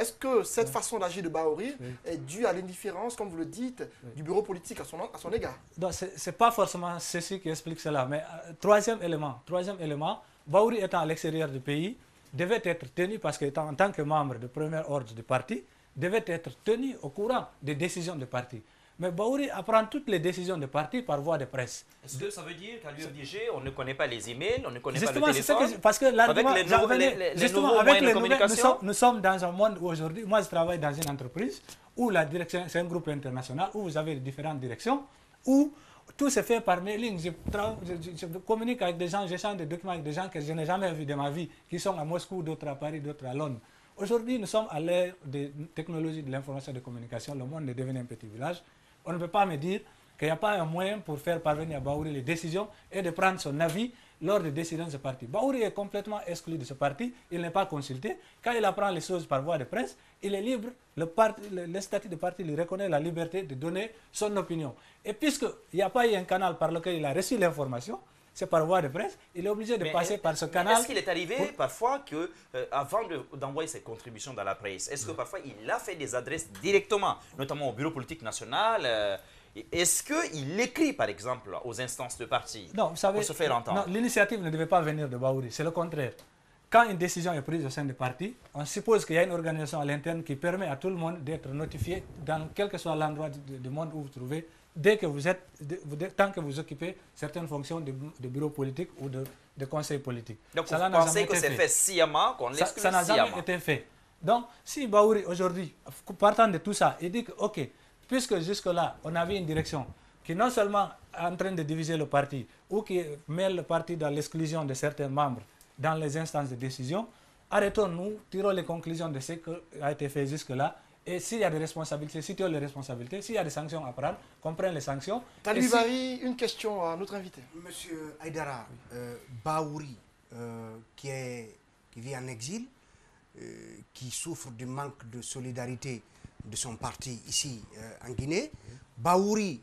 est-ce que cette façon d'agir de Bahouri est due à l'indifférence, comme vous le dites, du bureau politique à son égard? Non, ce n'est pas forcément ceci qui explique cela. Mais troisième élément, Bahouri étant à l'extérieur du pays, devait être tenu, parce qu'en tant que membre de premier ordre du parti, devait être tenu au courant des décisions du parti. Mais Bahouri apprend toutes les décisions du parti par voie de presse. Est-ce que ça veut dire qu'à l'UFDG, on ne connaît pas les emails, on ne connaît justement, pas le téléphone? parce que l'argument, avec les nouveaux moyens de communication, nous sommes dans un monde où aujourd'hui, moi je travaille dans une entreprise où la direction, c'est un groupe international, où vous avez différentes directions, où tout se fait par mailing. Je communique avec des gens, j'échange des documents avec des gens que je n'ai jamais vus de ma vie, qui sont à Moscou, d'autres à Paris, d'autres à Londres. Aujourd'hui, nous sommes à l'ère des technologies de l'information et de communication. Le monde est devenu un petit village. On ne peut pas me dire qu'il n'y a pas un moyen pour faire parvenir à Bahouri les décisions et de prendre son avis lors des décisions de ce parti. Bahouri est complètement exclu de ce parti, il n'est pas consulté. Quand il apprend les choses par voie de presse, il est libre, le statut de parti lui reconnaît la liberté de donner son opinion. Et puisqu'il n'y a pas eu un canal par lequel il a reçu l'information, c'est par voie de presse, il est obligé de passer par ce canal. Est-ce qu'il est arrivé parfois que, avant d'envoyer ses contributions dans la presse, est-ce que parfois il a fait des adresses directement, notamment au bureau politique national est-ce qu'il écrit, par exemple, aux instances de parti pour se faire entendre? Non, l'initiative ne devait pas venir de Bahouri, c'est le contraire. Quand une décision est prise au sein du parti, on suppose qu'il y a une organisation à l'interne qui permet à tout le monde d'être notifié dans quel que soit l'endroit du monde où vous vous trouvez, dès que vous êtes, tant que vous occupez certaines fonctions de bureau politique ou de conseil politique. Donc vous pensez que c'est fait sciemment, qu'on l'exclut sciemment? Ça n'a jamais été fait. Donc si Bahouri aujourd'hui, partant de tout ça, il dit que ok, puisque jusque-là, on avait une direction qui non seulement est en train de diviser le parti ou qui met le parti dans l'exclusion de certains membres dans les instances de décision, arrêtons-nous, tirons les conclusions de ce qui a été fait jusque-là. Et s'il y a des responsabilités, situons les responsabilités. S'il y a des sanctions à prendre, qu'on prenne les sanctions. Talibari, une question à notre invité. Monsieur Aïdara, Bahouri, qui vit en exil, qui souffre du manque de solidarité de son parti ici en Guinée, Bahouri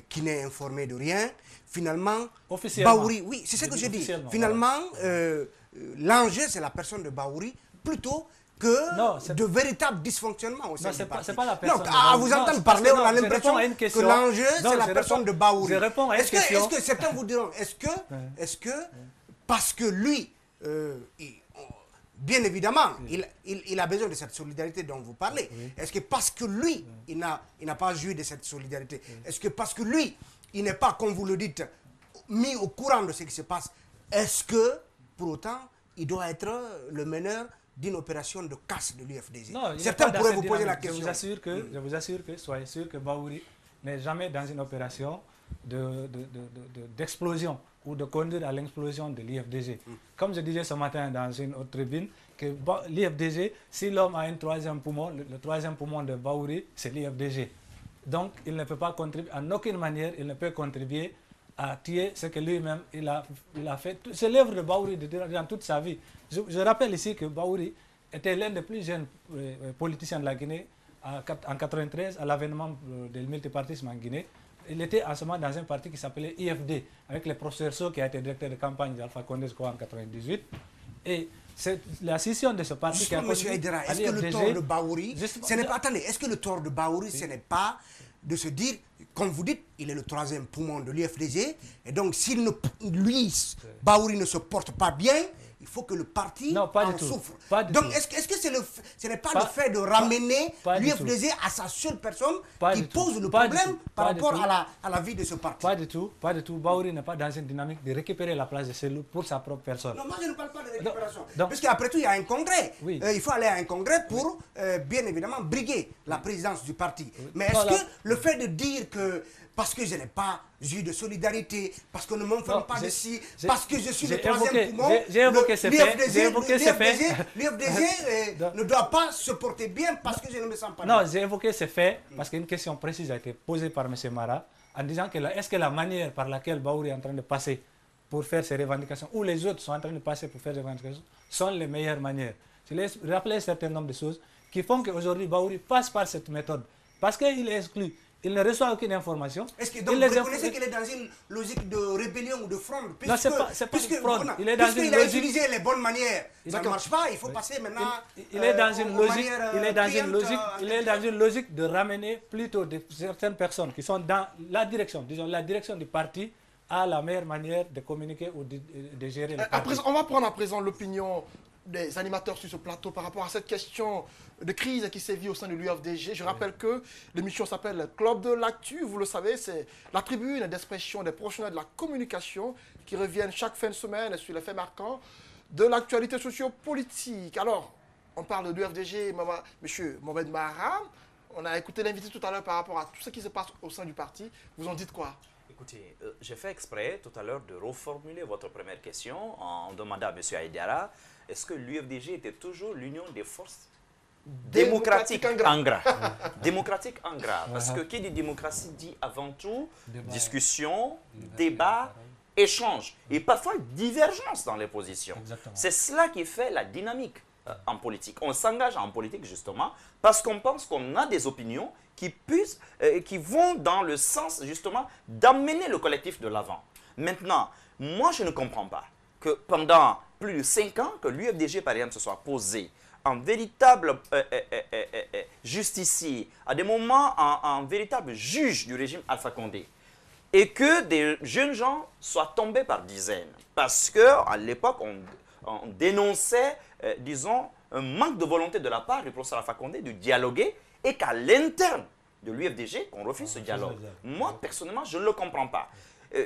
qui n'est informé de rien, finalement, Bahouri, oui, c'est ce que je dis. Finalement, l'enjeu, c'est la personne de Bahouri, plutôt que de véritables dysfonctionnements au sein du parti. C'est pas la personne. Donc, à vous entendre parler, on a l'impression que l'enjeu, c'est la personne de Bahouri. Je réponds à une question. Est-ce que certains vous diront, est-ce que parce que lui, bien évidemment, il a besoin de cette solidarité dont vous parlez. Oui. Est-ce que parce que lui, il n'a pas joui de cette solidarité, est-ce que parce que lui, il n'est pas, comme vous le dites, mis au courant de ce qui se passe, est-ce que, pour autant, il doit être le meneur d'une opération de casse de l'UFDG? Certains pourraient vous poser la question. Je vous assure que, soyez sûr que Bahouri n'est jamais dans une opération d'explosion ou de conduire à l'explosion de l'IFDG. Comme je disais ce matin dans une autre tribune, que l'IFDG, si l'homme a un troisième poumon, le troisième poumon de Bahouri, c'est l'IFDG. Donc, il ne peut pas contribuer, en aucune manière, il ne peut contribuer à tuer ce que lui-même il a fait. C'est l'œuvre de Bahouri dans toute sa vie. Je rappelle ici que Bahouri était l'un des plus jeunes politiciens de la Guinée en 1993, à l'avènement du multipartisme en Guinée. Il était en ce moment dans un parti qui s'appelait IFD, avec le professeur So qui a été directeur de campagne d'Alpha Condé en 1998. Et c'est la scission de ce parti qui a conduit à l'IFDG. Est-ce que le tort de Bahouri, est-ce que le tort de Bahouri, ce n'est pas de se dire, comme vous dites, il est le troisième poumon de l'IFDG, et donc s'il Bahouri ne se porte pas bien, il faut que le parti en souffre. Donc, est-ce que ce n'est pas le fait de ramener l'UFDG à sa seule personne qui pose le problème par rapport à la vie de ce parti? Pas du tout. Bahouri n'est pas dans une dynamique de récupérer la place de Selou pour sa propre personne. Non, moi je ne parle pas de récupération. Parce qu'après tout, il y a un congrès. Oui. Il faut aller à un congrès pour, bien évidemment, briguer la présidence du parti. Mais est-ce que le fait de dire que parce que je n'ai pas eu de solidarité, parce qu'on ne m'informe pas de ci, parce que je suis le troisième poumon, l'UFDG ne doit pas se porter bien parce que je ne me sens pas bien. Non, j'ai évoqué ces faits parce qu'une question précise a été posée par M. Mara en disant que est-ce que la manière par laquelle Bahouri est en train de passer pour faire ses revendications, ou les autres sont en train de passer pour faire ses revendications, sont les meilleures manières. Je laisse rappeler un certain nombre de choses qui font qu'aujourd'hui Bahouri passe par cette méthode. Parce qu'il est exclu. il ne reçoit aucune information. Est-ce que donc vous reconnaissez qu'il est dans une logique de rébellion ou de fronde? Non, c'est pas une fronde. Il est dans une puisqu'il a logique. utilisé les bonnes manières, ça ne marche pas, il faut passer maintenant Il est dans une aux logique. manières, Il est dans une clientes, logique. Il est dans une logique de ramener plutôt certaines personnes qui sont dans la direction, disons la direction du parti, à la meilleure manière de communiquer ou de gérer le parti. On va prendre à présent l'opinion des animateurs sur ce plateau par rapport à cette question de crise qui sévit au sein de l'UFDG. Je rappelle que l'émission s'appelle Club de l'actu. Vous le savez, c'est la tribune d'expression des professionnels de la communication qui reviennent chaque fin de semaine sur les faits marquants de l'actualité socio-politique. Alors, on parle de l'UFDG, M. Mohamed Mahara. On a écouté l'invité tout à l'heure par rapport à tout ce qui se passe au sein du parti. Vous en dites quoi? Écoutez, j'ai fait exprès tout à l'heure de reformuler votre première question en demandant à M. Aïdara, est-ce que l'UFDG était toujours l'union des forces démocratiques en gras? Démocratique en gras. Parce que qui dit démocratie dit avant tout discussion, débat, échange et parfois divergence dans les positions. C'est cela qui fait la dynamique en politique. On s'engage en politique justement parce qu'on pense qu'on a des opinions qui vont dans le sens justement d'amener le collectif de l'avant. Maintenant, moi je ne comprends pas que pendant plus de 5 ans que l'UFDG par exemple se soit posé en véritable justicier, à des moments en véritable juge du régime Alpha Condé, et que des jeunes gens soient tombés par dizaines. Parce qu'à l'époque, on dénonçait, disons, un manque de volonté de la part du professeur Alpha Condé de dialoguer et qu'à l'interne de l'UFDG, qu'on refuse ce dialogue. Moi, personnellement, je ne le comprends pas.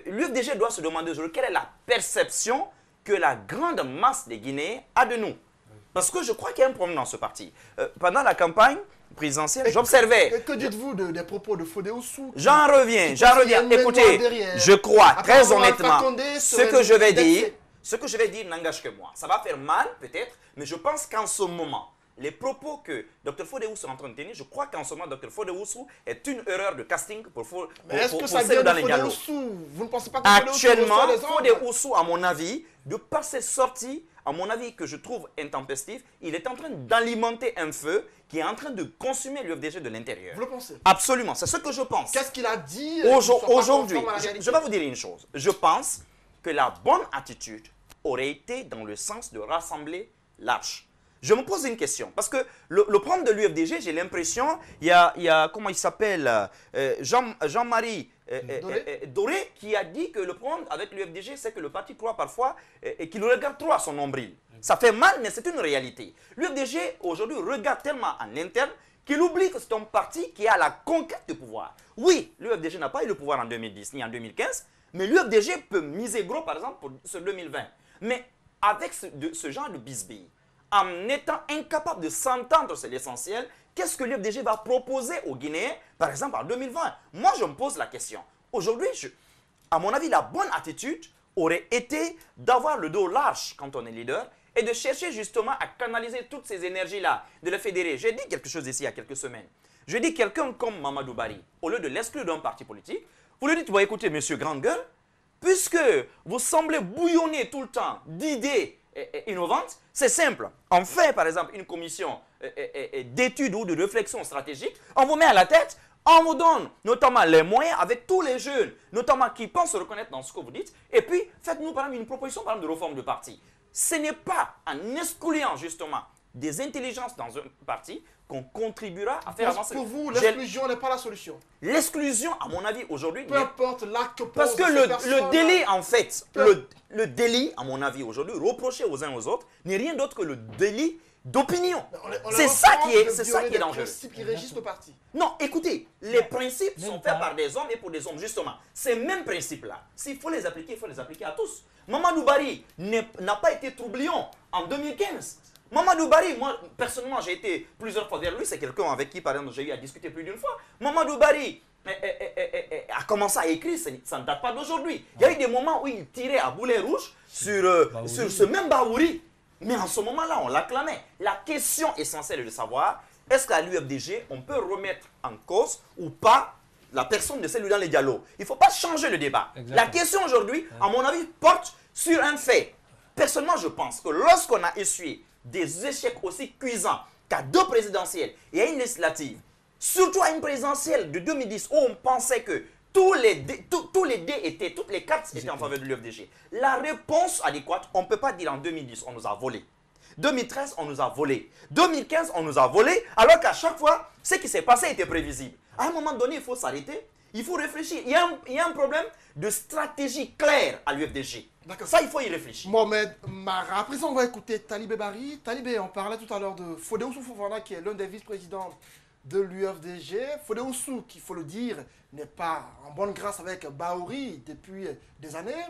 L'UFDG doit se demander aujourd'hui quelle est la perception que la grande masse des Guinéens a de nous. Parce que je crois qu'il y a un problème dans ce parti. Pendant la campagne présidentielle, j'observais... Que dites-vous des propos de Fodé Oussou? J'en reviens. Écoutez, je crois très honnêtement, ce que je vais dire n'engage que moi. Ça va faire mal peut-être, mais je pense qu'en ce moment, les propos que Dr Fodé Oussou est en train de tenir, je crois qu'en ce moment, Dr Fodé Oussou est une erreur de casting pour est-ce que ça vient de Fodé Oussou? Vous ne pensez pas que actuellement, Fodé Oussou, à mon avis, de par ses sorties, à mon avis, que je trouve intempestif, il est en train d'alimenter un feu qui est en train de consumer l'UFDG de l'intérieur. Vous le pensez? Absolument, c'est ce que je pense. Qu'est-ce qu'il a dit aujourd'hui? Je vais vous dire une chose. Je pense que la bonne attitude aurait été dans le sens de rassembler l'arche. Je me pose une question, parce que le problème de l'UFDG, j'ai l'impression, il y a, comment il s'appelle, Jean-Marie Doré, qui a dit que le problème avec l'UFDG, c'est que le parti croit parfois et qu'il regarde trop à son nombril. Ça fait mal, mais c'est une réalité. L'UFDG, aujourd'hui, regarde tellement en interne qu'il oublie que c'est un parti qui a la conquête du pouvoir. Oui, l'UFDG n'a pas eu le pouvoir en 2010 ni en 2015, mais l'UFDG peut miser gros, par exemple, pour ce 2020. Mais avec ce genre de bisbille, en étant incapable de s'entendre, c'est l'essentiel, qu'est-ce que l'UFDG va proposer aux Guinéens, par exemple, en 2020? Moi, je me pose la question. Aujourd'hui, à mon avis, la bonne attitude aurait été d'avoir le dos large quand on est leader et de chercher justement à canaliser toutes ces énergies-là, de les fédérer. J'ai dit quelque chose ici il y a quelques semaines. Je dis quelqu'un comme Mamadou Barry, au lieu de l'exclure d'un parti politique, vous lui dites, bon, écoutez, monsieur Grande Gueule, puisque vous semblez bouillonner tout le temps d'idées innovantes, c'est simple. On fait, par exemple, une commission d'études ou de réflexion stratégique, on vous met à la tête, on vous donne notamment les moyens avec tous les jeunes, notamment qui pensent se reconnaître dans ce que vous dites, et puis faites-nous par exemple une proposition par exemple, de réforme de parti. Ce n'est pas en excluant justement des intelligences dans un parti qu'on contribuera à faire avancer. Pour vous, l'exclusion n'est pas la solution. L'exclusion, à mon avis, aujourd'hui... Peu importe l'acte que parce que le délit, en fait, le délit, à mon avis, aujourd'hui, reproché aux uns aux autres, n'est rien d'autre que le délit d'opinion. C'est ça qui est dangereux. Les principes qui régissent le parti. Non, écoutez, les principes sont faits par des hommes et pour des hommes, justement. Ces mêmes principes-là, s'il faut les appliquer, il faut les appliquer à tous. Mamadou Barry n'a pas été troublion en 2015. Mamadou Barry, moi, personnellement, j'ai été plusieurs fois vers lui. C'est quelqu'un avec qui, par exemple, j'ai eu à discuter plus d'une fois. Mamadou Barry a commencé à écrire, ça ne date pas d'aujourd'hui. Il y a eu des moments où il tirait à boulet rouge sur ce même Baouri. Mais en ce moment-là, on l'acclamait. La question essentielle est de savoir, est-ce qu'à l'UFDG, on peut remettre en cause ou pas la personne de celle dans les dialogues? Il ne faut pas changer le débat. Exactement. La question aujourd'hui, à mon avis, porte sur un fait. Personnellement, je pense que lorsqu'on a essuyé des échecs aussi cuisants qu'à 2 présidentielles et à une législative, Surtout à une présidentielle de 2010 où on pensait que toutes les cartes étaient en faveur de l'UFDG. La réponse adéquate, on ne peut pas dire en 2010, on nous a volé. 2013, on nous a volé. 2015, on nous a volé, alors qu'à chaque fois, ce qui s'est passé était prévisible. À un moment donné, il faut s'arrêter, il faut réfléchir. Il y a un problème de stratégie claire à l'UFDG. Ça, il faut y réfléchir. Mohamed Mara. À présent, on va écouter Talibé Bari. Talibé, on parlait tout à l'heure de Fodé Oussou Fofana, qui est l'un des vice-présidents de l'UFDG. Fodé Oussou, qu'il faut le dire, n'est pas en bonne grâce avec Bahouri depuis des années.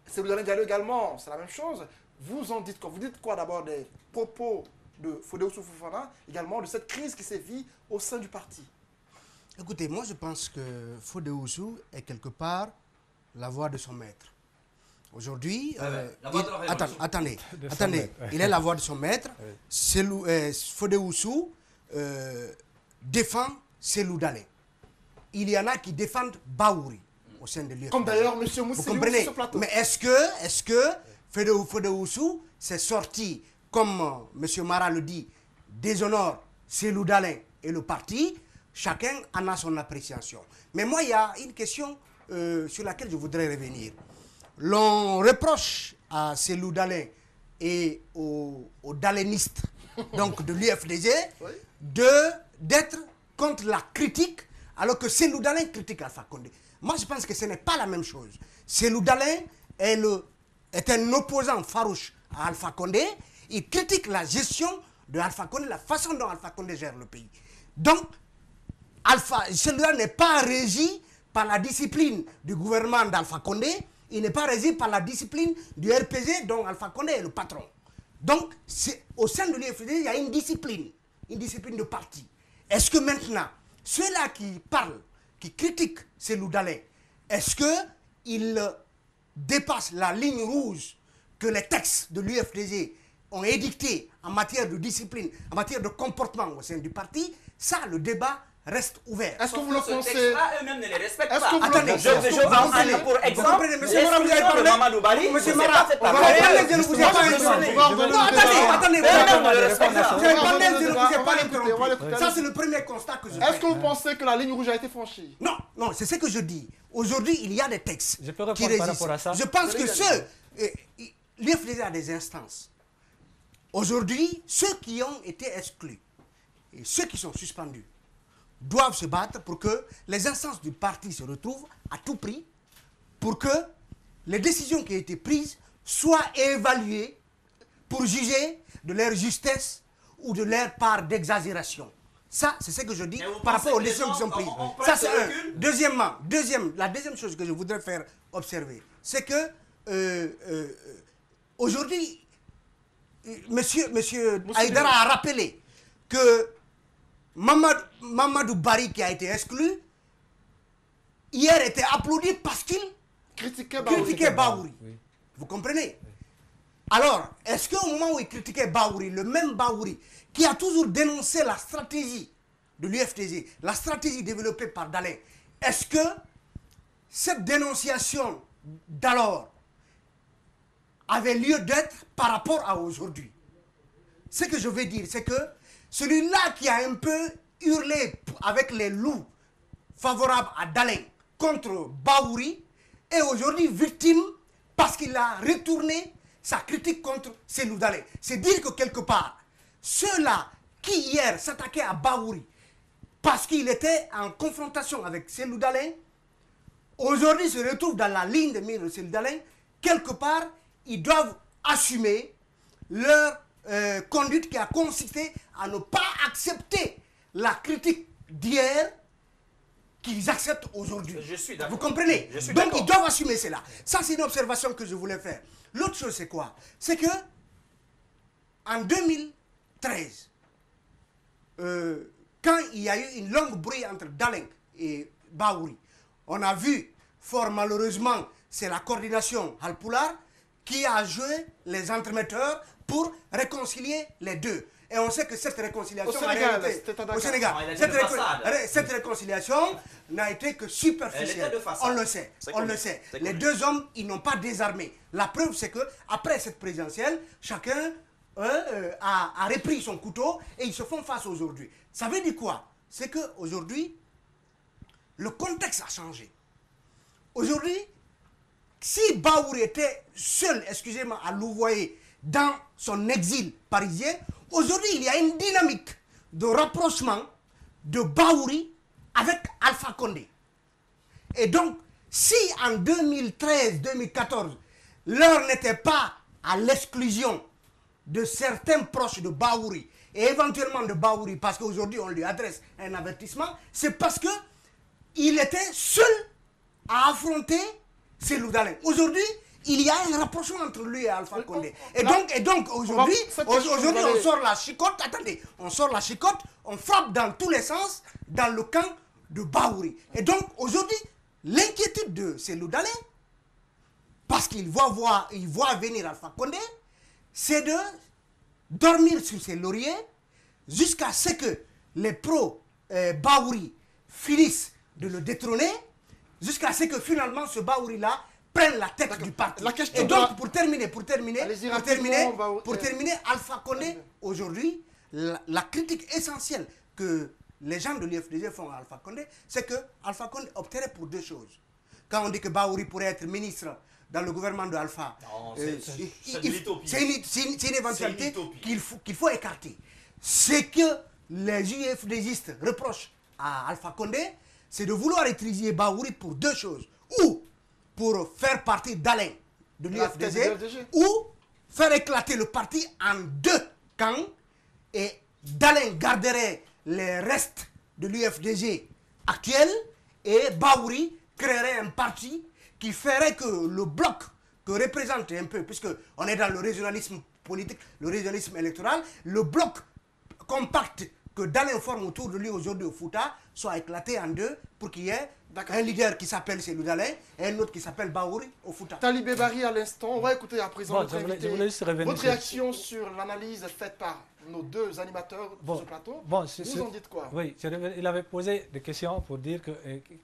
Cellou Dalein Diallo également, c'est la même chose. Vous en dites quoi? Vous dites quoi d'abord des propos de Fodé Oussou Fofana, également de cette crise qui sévit au sein du parti? Écoutez, moi je pense que Fodé Oussou est quelque part la voix de son maître. Aujourd'hui, attendez, il est la voix de son maître. Fodé Oussou défend Cellou Dalein. Il y en a qui défendent Bahouri au sein de l'UFDG. Comme d'ailleurs M. Mousselou sur ce plateau. Mais est-ce que Fodé Oussou s'est sorti, comme M. Mara le dit, déshonore Cellou Dalein et le parti? Chacun en a son appréciation. Mais moi, il y a une question sur laquelle je voudrais revenir. L'on reproche à Cellou Dalein et aux dalénistes donc de l'UFDG d'être contre la critique, alors que Cellou Dalein critique Alpha Condé. Moi, je pense que ce n'est pas la même chose. Cellou Dalein est un opposant farouche à Alpha Condé. Il critique la gestion de Alpha Condé, la façon dont Alpha Condé gère le pays. Donc, Cellou Dalein n'est pas régi par la discipline du gouvernement d'Alpha Condé. Il n'est pas régi par la discipline du RPG dont Alpha Condé est le patron. Donc, au sein de l'UFDG, il y a une discipline de parti. Est-ce que maintenant, ceux-là qui parlent, qui critiquent Cellou Dalein, est-ce qu'ils dépassent la ligne rouge que les textes de l'UFDG ont édicté en matière de discipline, en matière de comportement au sein du parti? Ça, le débat reste ouvert. Est-ce que vous le pensez? Eux-mêmes ne les respectent pas. Attendez, je vais pour exemple, l'exclusion de Mamadou Bari, Monsieur Mara, je ne vous ai pas interrompu. Attendez, je ne vous ai pas interrompu. Ça, c'est le premier constat que je fais. Est-ce que vous pensez que la ligne rouge a été franchie? Non, c'est ce que je dis. Aujourd'hui, il y a des textes Je peux qui répondre par résistent. rapport à ça. Je pense que l'UFDG a des instances. Aujourd'hui, ceux qui ont été exclus et ceux qui sont suspendus doivent se battre pour que les instances du parti se retrouvent à tout prix, pour que les décisions qui ont été prises soient évaluées pour juger de leur justesse ou de leur part d'exagération. Ça, c'est ce que je dis par rapport aux décisions qui sont prises. Ça, c'est un. Deuxièmement, la deuxième chose que je voudrais faire observer, c'est que aujourd'hui, Monsieur Haïdara a rappelé que Mamadou Bari, qui a été exclu, hier était applaudi parce qu'il critiquait Bahouri. Oui. Vous comprenez? Oui. Alors, est-ce qu'au moment où il critiquait Bahouri, le même Bahouri, qui a toujours dénoncé la stratégie de l'UFDG, la stratégie développée par Dalein, est-ce que cette dénonciation d'alors avait lieu d'être par rapport à aujourd'hui? Ce que je veux dire, c'est que celui-là qui a un peu hurlé avec les loups favorables à Dalein contre Bahouri est aujourd'hui victime parce qu'il a retourné sa critique contre Cellou Dalein. C'est dire que quelque part, ceux-là qui hier s'attaquaient à Bahouri parce qu'il était en confrontation avec Cellou Dalein, aujourd'hui se retrouvent dans la ligne de mire de Cellou Dalein. Quelque part, ils doivent assumer leur conduite qui a consisté à ne pas accepter la critique d'hier qu'ils acceptent aujourd'hui. Je suis d'accord. Vous comprenez? Donc ils doivent assumer cela. Ça, c'est une observation que je voulais faire. L'autre chose, c'est quoi? C'est que en 2013, quand il y a eu une longue bruit entre Dalein et Bahouri, on a vu, fort malheureusement, c'est la coordination Halpulaar qui a joué les entremetteurs pour réconcilier les deux. Et on sait que cette réconciliation au Sénégal, cette réconciliation n'a été que superficielle. On le sait. Les deux hommes, ils n'ont pas désarmé. La preuve, c'est que après cette présidentielle, chacun a repris son couteau et ils se font face aujourd'hui. Ça veut dire quoi? c'est qu'aujourd'hui, le contexte a changé. Aujourd'hui, si Baouri était seul, excusez-moi, à louvoyer dans son exil parisien, aujourd'hui, il y a une dynamique de rapprochement de Baouri avec Alpha Condé. Et donc, si en 2013-2014, l'heure n'était pas à l'exclusion de certains proches de Baouri et éventuellement de Baouri, parce qu'aujourd'hui on lui adresse un avertissement, c'est parce qu'il était seul à affronter Cellou Dalein. Aujourd'hui, il y a un rapprochement entre lui et Alpha Condé. Et donc aujourd'hui, on sort la chicotte, attendez, on sort la chicotte, on frappe dans tous les sens dans le camp de Baouri. Et donc aujourd'hui, l'inquiétude de Cellou Dalein, parce qu'il voit venir Alpha Condé, c'est de dormir sur ses lauriers jusqu'à ce que les pro-Baouri finissent de le détrôner, jusqu'à ce que finalement ce Baouri-là prenne la tête du parti. Et donc, pour terminer, Alpha Condé, aujourd'hui, la critique essentielle que les gens de l'UFDG font à Alpha Condé, c'est que Alpha Condé opterait pour deux choses. Quand on dit que Baouri pourrait être ministre dans le gouvernement de Alpha, c'est une éventualité qu'il faut écarter. Ce que les UFDGistes reprochent à Alpha Condé, c'est de vouloir utiliser Baouri pour deux choses. Ou pour faire partie d'Alain de l'UFDG, ou faire éclater le parti en deux camps, et d'Alain garderait les restes de l'UFDG actuel, et Baouri créerait un parti qui ferait que le bloc que représente un peu, puisqu'on est dans le régionalisme politique, le régionalisme électoral, le bloc compact que Dalein forme autour de lui aujourd'hui au Fouta soit éclaté en deux pour qu'il y ait un leader qui s'appelle Cellou Dalein et un autre qui s'appelle Baouri au Fouta. Talibé Bari à l'instant, on va écouter à présent votre invité. Votre réaction sur l'analyse faite par nos deux animateurs de ce plateau. Vous en dites quoi? Oui, il avait posé des questions pour dire que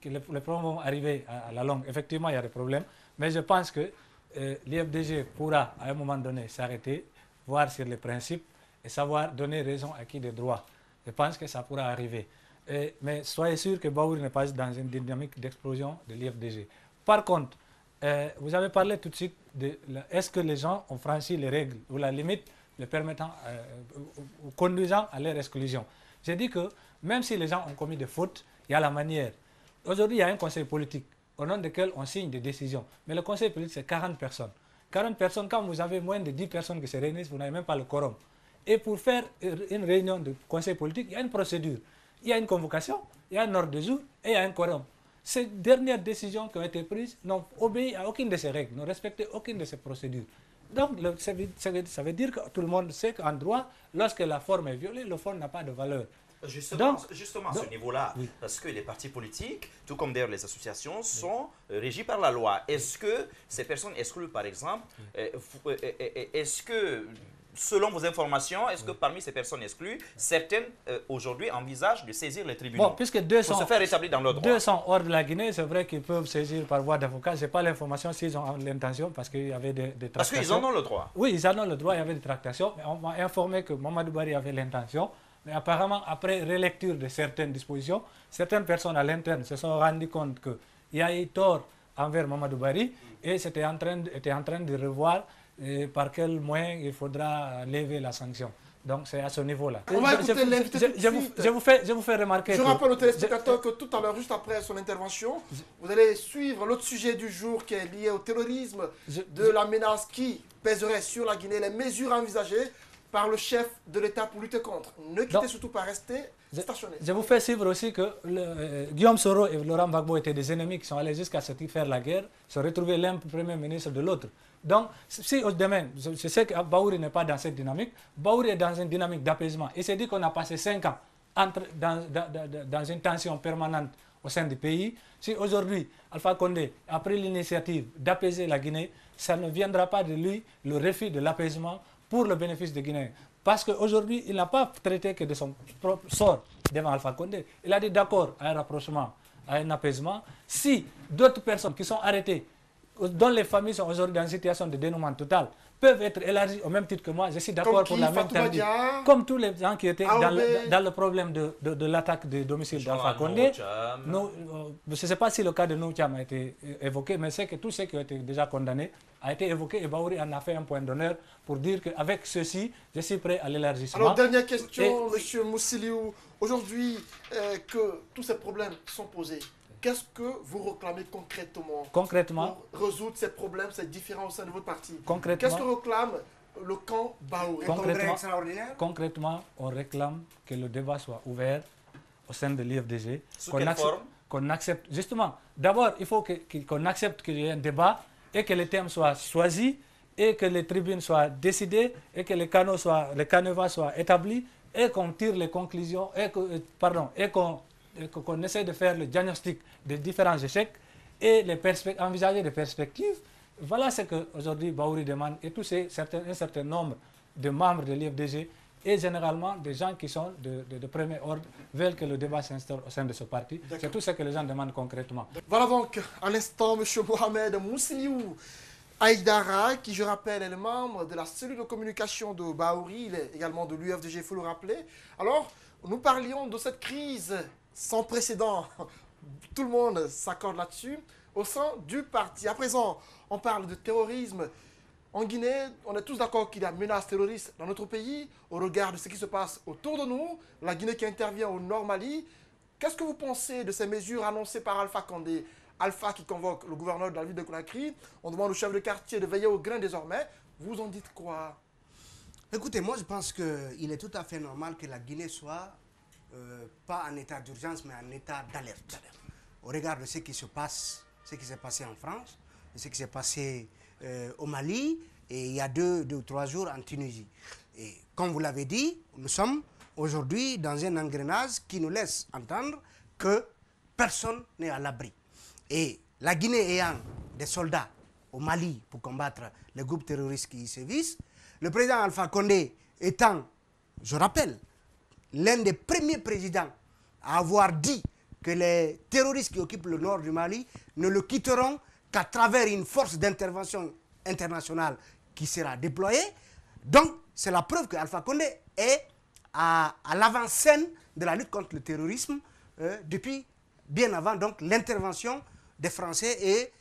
les problèmes vont arriver à la longue. Effectivement, il y a des problèmes, mais je pense que l'IFDG pourra à un moment donné s'arrêter, voir sur les principes et savoir donner raison à qui de droit. Je pense que ça pourra arriver. Mais soyez sûr que Baouri n'est pas dans une dynamique d'explosion de l'IFDG. Par contre, vous avez parlé tout de suite de est-ce que les gens ont franchi les règles ou la limite les permettant, ou conduisant à leur exclusion. J'ai dit que même si les gens ont commis des fautes, il y a la manière. Aujourd'hui, il y a un conseil politique au nom duquel on signe des décisions. Mais le conseil politique, c'est 40 personnes. 40 personnes, quand vous avez moins de 10 personnes qui se réunissent, vous n'avez même pas le quorum. Et pour faire une réunion de conseil politique, il y a une procédure. Il y a une convocation, il y a un ordre de jour et il y a un quorum. Ces dernières décisions qui ont été prises n'ont obéi à aucune de ces règles, n'ont respecté aucune de ces procédures. Donc, ça veut dire que tout le monde sait qu'en droit, lorsque la forme est violée, le fond n'a pas de valeur. Justement à ce niveau-là, oui. Parce que les partis politiques, tout comme d'ailleurs les associations, sont régis par la loi. Est-ce que ces personnes exclues, par exemple, est-ce que, selon vos informations, est-ce que parmi ces personnes exclues, certaines aujourd'hui envisagent de saisir les tribunaux pour se faire rétablir dans le droit? 200 hors de la Guinée, c'est vrai qu'ils peuvent saisir par voie d'avocat. Je n'ai pas l'information s'ils ont l'intention parce qu'il y avait des tractations. Parce qu'ils en ont le droit. Oui, ils en ont le droit, il y avait des tractations. Mais on m'a informé que Mamadou Bari avait l'intention. Mais apparemment, après relecture de certaines dispositions, certaines personnes à l'interne se sont rendues compte qu'il y a eu tort envers Mamadou Bari et étaient en train de revoir par quel moyen il faudra lever la sanction. Donc c'est à ce niveau-là. On va écouter l'invité tout de suite. Je vous fais remarquer. Je rappelle aux téléspectateurs que tout à l'heure, juste après son intervention, vous allez suivre l'autre sujet du jour qui est lié au terrorisme, de la menace qui pèserait sur la Guinée, les mesures envisagées par le chef de l'État pour lutter contre. Ne quittez surtout pas, rester stationné. Je vous fais suivre aussi que Guillaume Soro et Laurent Gbagbo étaient des ennemis qui sont allés jusqu'à se faire la guerre, se retrouver l'un premier ministre de l'autre. Donc, si demain, je sais que Baouri n'est pas dans cette dynamique, Baouri est dans une dynamique d'apaisement. Il s'est dit qu'on a passé 5 ans dans une tension permanente au sein du pays. Si aujourd'hui, Alpha Condé a pris l'initiative d'apaiser la Guinée, ça ne viendra pas de lui le refus de l'apaisement pour le bénéfice des Guinéens. Parce qu'aujourd'hui, il n'a pas traité que de son propre sort devant Alpha Condé. Il a dit d'accord à un rapprochement, à un apaisement. Si d'autres personnes qui sont arrêtées, dont les familles sont aujourd'hui dans une situation de dénouement total, peuvent être élargies au même titre que moi. Je suis d'accord pour la même théorie. Comme tous les gens qui étaient dans le problème de l'attaque du domicile d'Alpha Condé. Je ne sais pas si le cas de Noucham a été évoqué, mais c'est que tous ceux qui ont été déjà condamnés a été évoqué et Bahouri en a fait un point d'honneur pour dire qu'avec ceci, je suis prêt à l'élargissement. Alors, dernière question, M. Moussiliou. Aujourd'hui, que tous ces problèmes sont posés, qu'est-ce que vous réclamez concrètement pour résoudre ces problèmes, ces différends au sein de votre parti? Qu'est-ce que réclame le camp Bahouri? Concrètement, on réclame que le débat soit ouvert au sein de l'IFDG. Sous quelle forme? Qu'on accepte, justement, d'abord, il faut qu'on accepte qu'il y ait un débat et que les thèmes soient choisis et que les tribunes soient décidées et que les canevas soient établis et qu'on tire les conclusions et qu'on essaie de faire le diagnostic des différents échecs et envisager des perspectives. Voilà ce qu'aujourd'hui Bahouri demande et un certain nombre de membres de l'IFDG et généralement des gens qui sont de premier ordre veulent que le débat s'instaure au sein de ce parti. C'est tout ce que les gens demandent concrètement. Voilà donc à l'instant M. Mohamed Moussiliou Aïdara, qui je rappelle est le membre de la cellule de communication de Bahouri, il est également de l'UFDG, il faut le rappeler. Alors, nous parlions de cette crise sans précédent, tout le monde s'accorde là-dessus, au sein du parti. À présent, on parle de terrorisme. En Guinée, on est tous d'accord qu'il y a menace terroriste dans notre pays, au regard de ce qui se passe autour de nous, la Guinée qui intervient au Nord Mali. Qu'est-ce que vous pensez de ces mesures annoncées par Alpha Condé? Alpha qui convoque le gouverneur de la ville de Conakry, on demande au chef de quartier de veiller au grain désormais. Vous en dites quoi? Écoutez, moi je pense qu'il est tout à fait normal que la Guinée soit pas en état d'urgence, mais en état d'alerte. Au regard de ce qui se passe, ce qui s'est passé en France, ce qui s'est passé au Mali, et il y a deux ou trois jours en Tunisie. Et comme vous l'avez dit, nous sommes aujourd'hui dans un engrenage qui nous laisse entendre que personne n'est à l'abri. Et la Guinée ayant des soldats au Mali pour combattre les groupes terroristes qui y sévissent, le président Alpha Condé étant, je rappelle, l'un des premiers présidents à avoir dit que les terroristes qui occupent le nord du Mali ne le quitteront qu'à travers une force d'intervention internationale qui sera déployée. Donc, c'est la preuve qu'Alpha Condé est à l'avant-scène de la lutte contre le terrorisme depuis bien avant l'intervention des Français et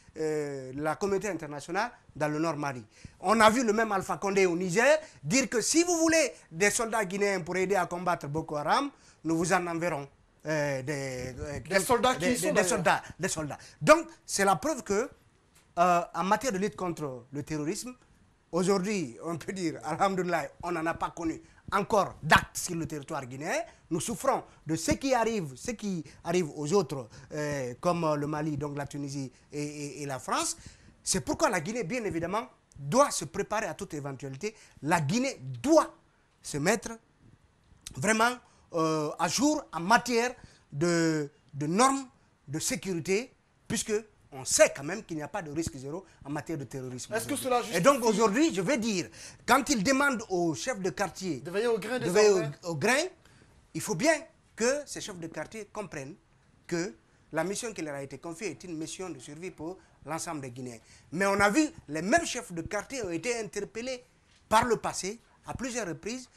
la communauté internationale dans le Nord Mali. On a vu le même Alpha Condé au Niger dire que si vous voulez des soldats guinéens pour aider à combattre Boko Haram, nous vous en enverrons. Des soldats qui sont des soldats. Donc, c'est la preuve que en matière de lutte contre le terrorisme, aujourd'hui, on peut dire, alhamdoulilah, on n'en a pas connu encore d'actes sur le territoire guinéen. Nous souffrons de ce qui arrive aux autres, comme le Mali, donc la Tunisie et la France. C'est pourquoi la Guinée, bien évidemment, doit se préparer à toute éventualité. La Guinée doit se mettre vraiment à jour en matière de normes de sécurité, puisque on sait quand même qu'il n'y a pas de risque zéro en matière de terrorisme. Est-ce que cela justifie... Et donc aujourd'hui, je vais dire, quand il demande aux chefs de quartier de veiller au grain, au grain, il faut bien que ces chefs de quartier comprennent que la mission qui leur a été confiée est une mission de survie pour l'ensemble des Guinéens. Mais on a vu, les mêmes chefs de quartier ont été interpellés par le passé, à plusieurs reprises,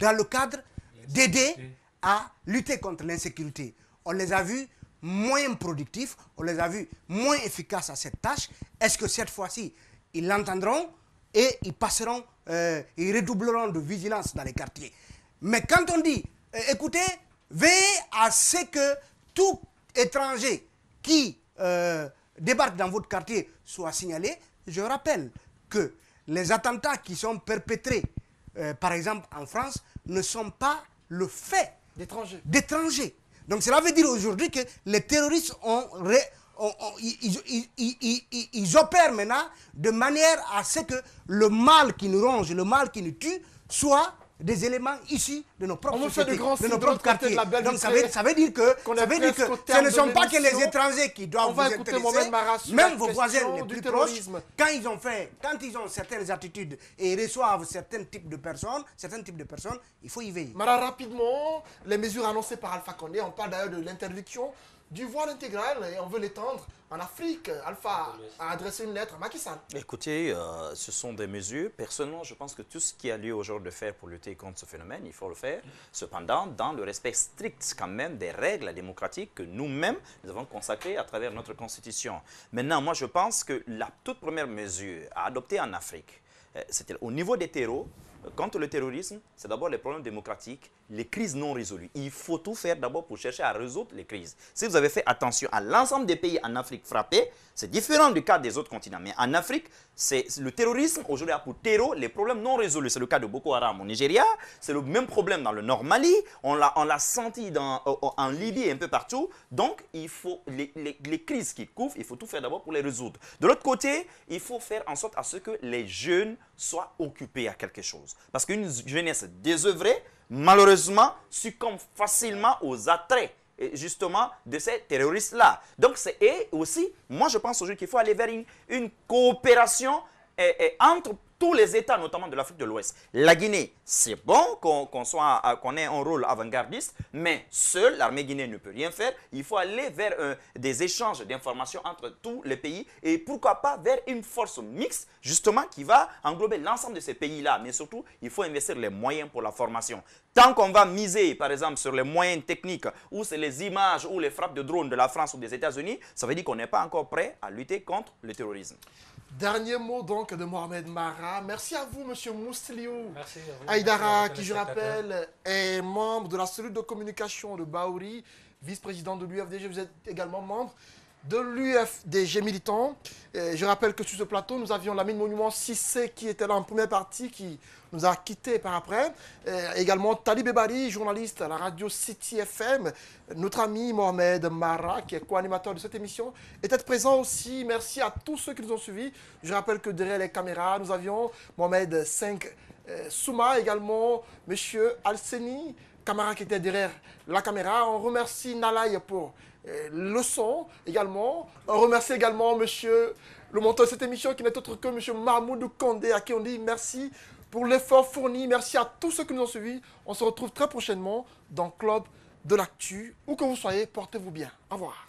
dans le cadre d'aider à lutter contre l'insécurité. On les a vus moins productifs, on les a vus moins efficaces à cette tâche. Est-ce que cette fois-ci, ils l'entendront et ils passeront, ils redoubleront de vigilance dans les quartiers? Mais quand on dit, écoutez, veillez à ce que tout étranger qui débarque dans votre quartier soit signalé. Je rappelle que les attentats qui sont perpétrés, par exemple en France, ne sont pas le fait d'étrangers. Donc cela veut dire aujourd'hui que les terroristes ils opèrent maintenant de manière à ce que le mal qui nous ronge, le mal qui nous tue, soit des éléments issus de nos propres sociétés, de nos propres quartiers. Donc ça veut dire que ce ne sont pas que les étrangers qui doivent vous intéresser, même vos voisins les plus proches, quand ils ont certaines attitudes et reçoivent certains types de personnes, il faut y veiller. Mara, rapidement, les mesures annoncées par Alpha Condé, on parle d'ailleurs de l'interdiction du voile intégral et on veut l'étendre en Afrique. Alpha a adressé une lettre à Macky Sall. Écoutez, ce sont des mesures. Personnellement, je pense que tout ce qui a lieu aujourd'hui de faire pour lutter contre ce phénomène, il faut le faire. Cependant, dans le respect strict quand même des règles démocratiques que nous-mêmes, nous avons consacrées à travers notre Constitution. Maintenant, moi, je pense que la toute première mesure à adopter en Afrique, c'était au niveau des terreaux. Contre le terrorisme, c'est d'abord les problèmes démocratiques, les crises non résolues. Il faut tout faire d'abord pour chercher à résoudre les crises. Si vous avez fait attention à l'ensemble des pays en Afrique frappés, c'est différent du cas des autres continents. Mais en Afrique, le terrorisme aujourd'hui a pour terreau les problèmes non résolus. C'est le cas de Boko Haram au Nigeria, c'est le même problème dans le Nord Mali, on l'a senti en Libye et un peu partout. Donc, il faut les crises qui couvrent, il faut tout faire d'abord pour les résoudre. De l'autre côté, il faut faire en sorte à ce que les jeunes soient occupés à quelque chose. Parce qu'une jeunesse désœuvrée, malheureusement, succombe facilement aux attraits justement de ces terroristes-là. Donc, et aussi, moi je pense aujourd'hui qu'il faut aller vers une coopération entre tous les États, notamment de l'Afrique de l'Ouest. La Guinée, c'est bon qu'on ait un rôle avant-gardiste, mais seule l'armée guinéenne ne peut rien faire. Il faut aller vers des échanges d'informations entre tous les pays et pourquoi pas vers une force mixte, justement, qui va englober l'ensemble de ces pays-là. Mais surtout, il faut investir les moyens pour la formation. Tant qu'on va miser, par exemple, sur les moyens techniques, ou c'est les images ou les frappes de drones de la France ou des États-Unis, ça veut dire qu'on n'est pas encore prêt à lutter contre le terrorisme. Dernier mot donc de Mohamed Mara. Merci à vous, monsieur Moustiliou. Merci à vous. Aïdara, qui je rappelle est membre de la cellule de communication de Baouri, vice-président de l'UFDG. Vous êtes également membre de l'UFDG militant. Et je rappelle que sur ce plateau, nous avions Lamine Monument Sissé qui était là en première partie, qui nous a quittés par après. Également Talib Ebari, journaliste à la radio City FM. Notre ami Mohamed Mara, qui est co-animateur de cette émission, était présent aussi. Merci à tous ceux qui nous ont suivis. Je rappelle que derrière les caméras, nous avions Mohamed 5 Souma, également monsieur Alseni, camarade qui était derrière la caméra. On remercie Nalaï pour le son également. On remercie également monsieur le monteur de cette émission qui n'est autre que monsieur Mahmoud Kondé, à qui on dit merci pour l'effort fourni. Merci à tous ceux qui nous ont suivis. On se retrouve très prochainement dans Club de l'Actu. Où que vous soyez, portez-vous bien. Au revoir.